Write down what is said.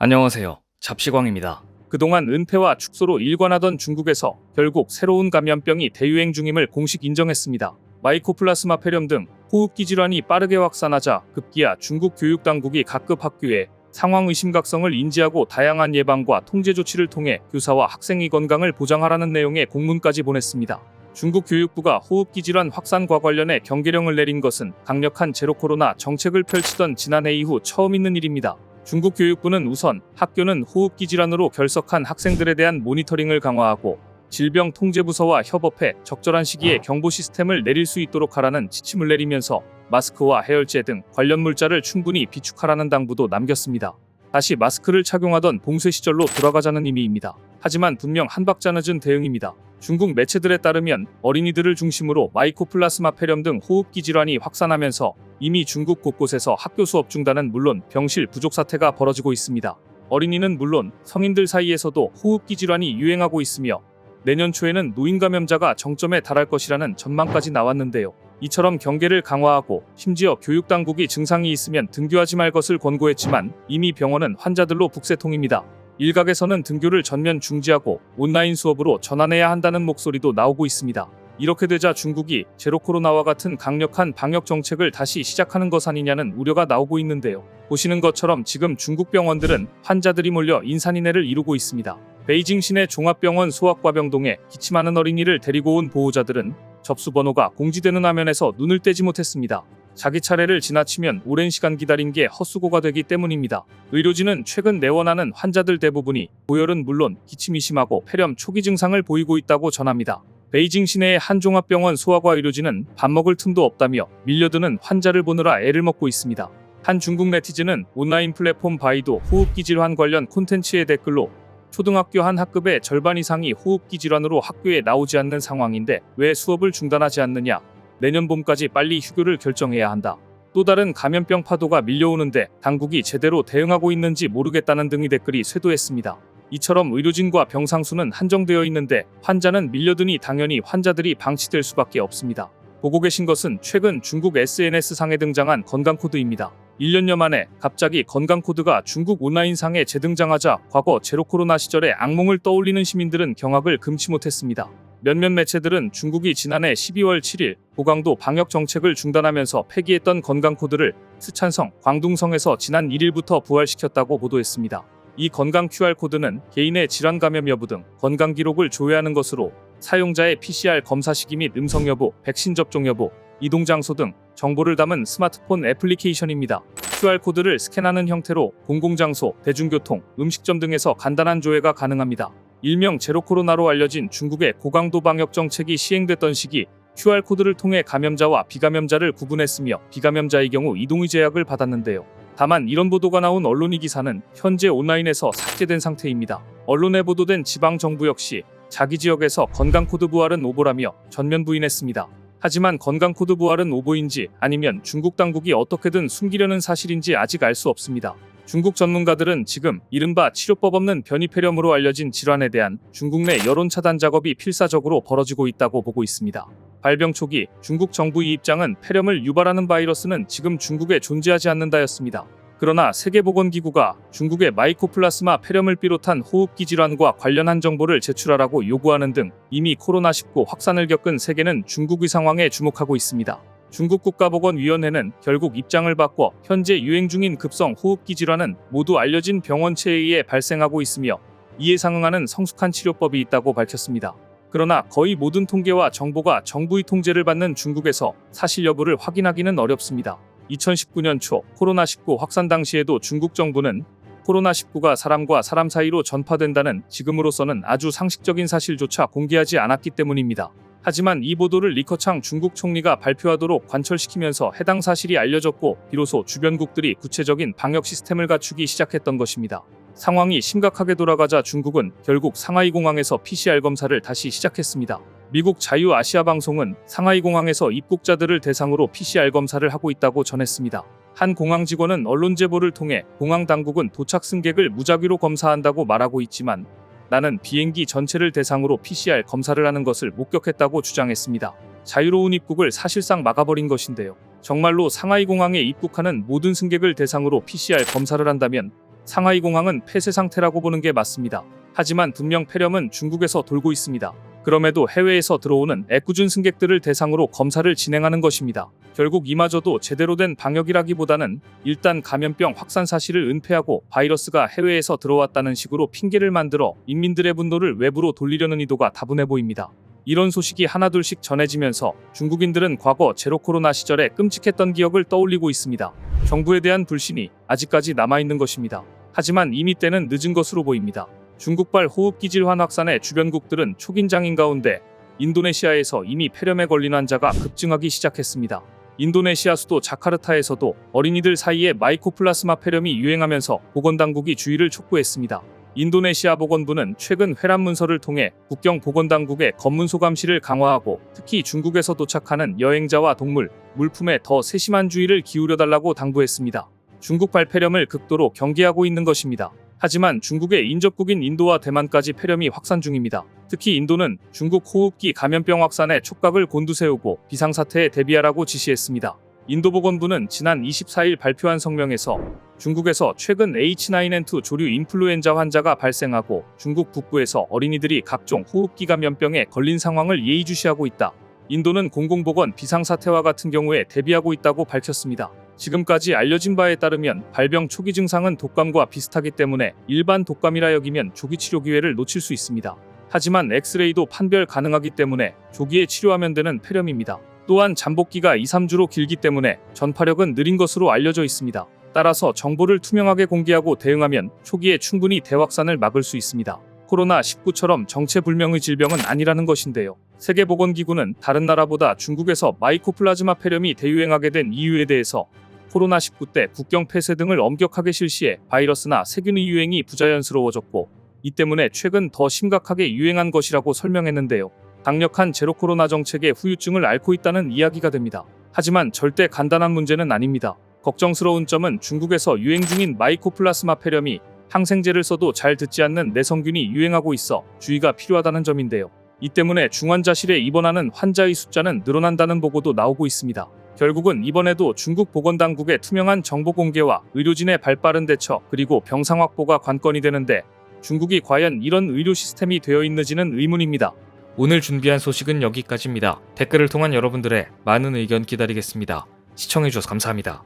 안녕하세요. 잡시광입니다. 그동안 은폐와 축소로 일관하던 중국에서 결국 새로운 감염병이 대유행 중임을 공식 인정했습니다. 마이코플라스마 폐렴 등 호흡기 질환이 빠르게 확산하자 급기야 중국 교육당국이 각급 학교에 상황 의심각성을 인지하고 다양한 예방과 통제 조치를 통해 교사와 학생의 건강을 보장하라는 내용의 공문까지 보냈습니다. 중국 교육부가 호흡기 질환 확산과 관련해 경계령을 내린 것은 강력한 제로 코로나 정책을 펼치던 지난해 이후 처음 있는 일입니다. 중국 교육부는 우선 학교는 호흡기 질환으로 결석한 학생들에 대한 모니터링을 강화하고 질병통제부서와 협업해 적절한 시기에 경보 시스템을 내릴 수 있도록 하라는 지침을 내리면서 마스크와 해열제 등 관련 물자를 충분히 비축하라는 당부도 남겼습니다. 다시 마스크를 착용하던 봉쇄 시절로 돌아가자는 의미입니다. 하지만 분명 한 박자 늦은 대응입니다. 중국 매체들에 따르면 어린이들을 중심으로 마이코플라스마 폐렴 등 호흡기 질환이 확산하면서 이미 중국 곳곳에서 학교 수업 중단은 물론 병실 부족 사태가 벌어지고 있습니다. 어린이는 물론 성인들 사이에서도 호흡기 질환이 유행하고 있으며 내년 초에는 노인 감염자가 정점에 달할 것이라는 전망까지 나왔는데요. 이처럼 경계를 강화하고 심지어 교육당국이 증상이 있으면 등교하지 말 것을 권고했지만 이미 병원은 환자들로 북새통입니다. 일각에서는 등교를 전면 중지하고 온라인 수업으로 전환해야 한다는 목소리도 나오고 있습니다. 이렇게 되자 중국이 제로 코로나와 같은 강력한 방역 정책을 다시 시작하는 것 아니냐는 우려가 나오고 있는데요. 보시는 것처럼 지금 중국 병원들은 환자들이 몰려 인산인해를 이루고 있습니다. 베이징 시내 종합병원 소아과병동에 기침하는 어린이를 데리고 온 보호자들은 접수 번호가 공지되는 화면에서 눈을 떼지 못했습니다. 자기 차례를 지나치면 오랜 시간 기다린 게 헛수고가 되기 때문입니다. 의료진은 최근 내원하는 환자들 대부분이 고열은 물론 기침이 심하고 폐렴 초기 증상을 보이고 있다고 전합니다. 베이징 시내의 한 종합병원 소아과 의료진은 밥 먹을 틈도 없다며 밀려드는 환자를 보느라 애를 먹고 있습니다. 한 중국 네티즌은 온라인 플랫폼 바이도 호흡기 질환 관련 콘텐츠의 댓글로 초등학교 한 학급의 절반 이상이 호흡기 질환으로 학교에 나오지 않는 상황인데 왜 수업을 중단하지 않느냐? 내년 봄까지 빨리 휴교를 결정해야 한다. 또 다른 감염병 파도가 밀려오는데 당국이 제대로 대응하고 있는지 모르겠다는 등의 댓글이 쇄도했습니다. 이처럼 의료진과 병상수는 한정되어 있는데 환자는 밀려드니 당연히 환자들이 방치될 수밖에 없습니다. 보고 계신 것은 최근 중국 SNS상에 등장한 건강코드입니다. 1년여 만에 갑자기 건강코드가 중국 온라인상에 재등장하자 과거 제로코로나 시절의 악몽을 떠올리는 시민들은 경악을 금치 못했습니다. 몇몇 매체들은 중국이 지난해 12월 7일 고강도 방역 정책을 중단하면서 폐기했던 건강코드를 스촨성, 광둥성에서 지난 1일부터 부활시켰다고 보도했습니다. 이 건강 QR코드는 개인의 질환 감염 여부 등 건강 기록을 조회하는 것으로 사용자의 PCR 검사 시기 및 음성 여부, 백신 접종 여부, 이동 장소 등 정보를 담은 스마트폰 애플리케이션입니다. QR코드를 스캔하는 형태로 공공장소, 대중교통, 음식점 등에서 간단한 조회가 가능합니다. 일명 제로코로나로 알려진 중국의 고강도 방역 정책이 시행됐던 시기 QR코드를 통해 감염자와 비감염자를 구분했으며 비감염자의 경우 이동의 제약을 받았는데요. 다만 이런 보도가 나온 언론의 기사는 현재 온라인에서 삭제된 상태입니다. 언론에 보도된 지방정부 역시 자기 지역에서 건강코드 부활은 오보라며 전면 부인했습니다. 하지만 건강코드 부활은 오보인지 아니면 중국 당국이 어떻게든 숨기려는 사실인지 아직 알 수 없습니다. 중국 전문가들은 지금 이른바 치료법 없는 변이 폐렴으로 알려진 질환에 대한 중국 내 여론 차단 작업이 필사적으로 벌어지고 있다고 보고 있습니다. 발병 초기 중국 정부의 입장은 폐렴을 유발하는 바이러스는 지금 중국에 존재하지 않는다였습니다. 그러나 세계보건기구가 중국의 마이코플라스마 폐렴을 비롯한 호흡기 질환과 관련한 정보를 제출하라고 요구하는 등 이미 코로나19 확산을 겪은 세계는 중국의 상황에 주목하고 있습니다. 중국 국가보건위원회는 결국 입장을 바꿔 현재 유행 중인 급성 호흡기 질환은 모두 알려진 병원체에 의해 발생하고 있으며 이에 상응하는 성숙한 치료법이 있다고 밝혔습니다. 그러나 거의 모든 통계와 정보가 정부의 통제를 받는 중국에서 사실 여부를 확인하기는 어렵습니다. 2019년 초 코로나19 확산 당시에도 중국 정부는 코로나19가 사람과 사람 사이로 전파된다는 지금으로서는 아주 상식적인 사실조차 공개하지 않았기 때문입니다. 하지만 이 보도를 리커창 중국 총리가 발표하도록 관철시키면서 해당 사실이 알려졌고 비로소 주변국들이 구체적인 방역 시스템을 갖추기 시작했던 것입니다. 상황이 심각하게 돌아가자 중국은 결국 상하이 공항에서 PCR 검사를 다시 시작했습니다. 미국 자유아시아방송은 상하이 공항에서 입국자들을 대상으로 PCR 검사를 하고 있다고 전했습니다. 한 공항 직원은 언론 제보를 통해 공항 당국은 도착 승객을 무작위로 검사한다고 말하고 있지만 나는 비행기 전체를 대상으로 PCR 검사를 하는 것을 목격했다고 주장했습니다. 자유로운 입국을 사실상 막아버린 것인데요. 정말로 상하이 공항에 입국하는 모든 승객을 대상으로 PCR 검사를 한다면 상하이 공항은 폐쇄 상태라고 보는 게 맞습니다. 하지만 분명 폐렴은 중국에서 돌고 있습니다. 그럼에도 해외에서 들어오는 애꿎은 승객들을 대상으로 검사를 진행하는 것입니다. 결국 이마저도 제대로 된 방역이라기보다는 일단 감염병 확산 사실을 은폐하고 바이러스가 해외에서 들어왔다는 식으로 핑계를 만들어 인민들의 분노를 외부로 돌리려는 의도가 다분해 보입니다. 이런 소식이 하나둘씩 전해지면서 중국인들은 과거 제로 코로나 시절에 끔찍했던 기억을 떠올리고 있습니다. 정부에 대한 불신이 아직까지 남아있는 것입니다. 하지만 이미 때는 늦은 것으로 보입니다. 중국발 호흡기 질환 확산에 주변국들은 초긴장인 가운데 인도네시아에서 이미 폐렴에 걸린 환자가 급증하기 시작했습니다. 인도네시아 수도 자카르타에서도 어린이들 사이에 마이코플라스마 폐렴이 유행하면서 보건당국이 주의를 촉구했습니다. 인도네시아 보건부는 최근 회람 문서를 통해 국경 보건당국의 검문소 감시를 강화하고 특히 중국에서 도착하는 여행자와 동물, 물품에 더 세심한 주의를 기울여달라고 당부했습니다. 중국발 폐렴을 극도로 경계하고 있는 것입니다. 하지만 중국의 인접국인 인도와 대만까지 폐렴이 확산 중입니다. 특히 인도는 중국 호흡기 감염병 확산에 촉각을 곤두세우고 비상사태에 대비하라고 지시했습니다. 인도보건부는 지난 24일 발표한 성명에서 중국에서 최근 H9N2 조류 인플루엔자 환자가 발생하고 중국 북부에서 어린이들이 각종 호흡기 감염병에 걸린 상황을 예의주시하고 있다. 인도는 공공보건 비상사태와 같은 경우에 대비하고 있다고 밝혔습니다. 지금까지 알려진 바에 따르면 발병 초기 증상은 독감과 비슷하기 때문에 일반 독감이라 여기면 조기 치료 기회를 놓칠 수 있습니다. 하지만 엑스레이도 판별 가능하기 때문에 조기에 치료하면 되는 폐렴입니다. 또한 잠복기가 2-3주로 길기 때문에 전파력은 느린 것으로 알려져 있습니다. 따라서 정보를 투명하게 공개하고 대응하면 초기에 충분히 대확산을 막을 수 있습니다. 코로나19처럼 정체불명의 질병은 아니라는 것인데요. 세계보건기구는 다른 나라보다 중국에서 마이코플라즈마 폐렴이 대유행하게 된 이유에 대해서 코로나19 때 국경 폐쇄 등을 엄격하게 실시해 바이러스나 세균의 유행이 부자연스러워졌고 이 때문에 최근 더 심각하게 유행한 것이라고 설명했는데요. 강력한 제로 코로나 정책의 후유증을 앓고 있다는 이야기가 됩니다. 하지만 절대 간단한 문제는 아닙니다. 걱정스러운 점은 중국에서 유행 중인 마이코플라스마 폐렴이 항생제를 써도 잘 듣지 않는 내성균이 유행하고 있어 주의가 필요하다는 점인데요. 이 때문에 중환자실에 입원하는 환자의 숫자는 늘어난다는 보고도 나오고 있습니다. 결국은 이번에도 중국 보건당국의 투명한 정보 공개와 의료진의 발빠른 대처 그리고 병상 확보가 관건이 되는데 중국이 과연 이런 의료 시스템이 되어 있는지는 의문입니다. 오늘 준비한 소식은 여기까지입니다. 댓글을 통한 여러분들의 많은 의견 기다리겠습니다. 시청해주셔서 감사합니다.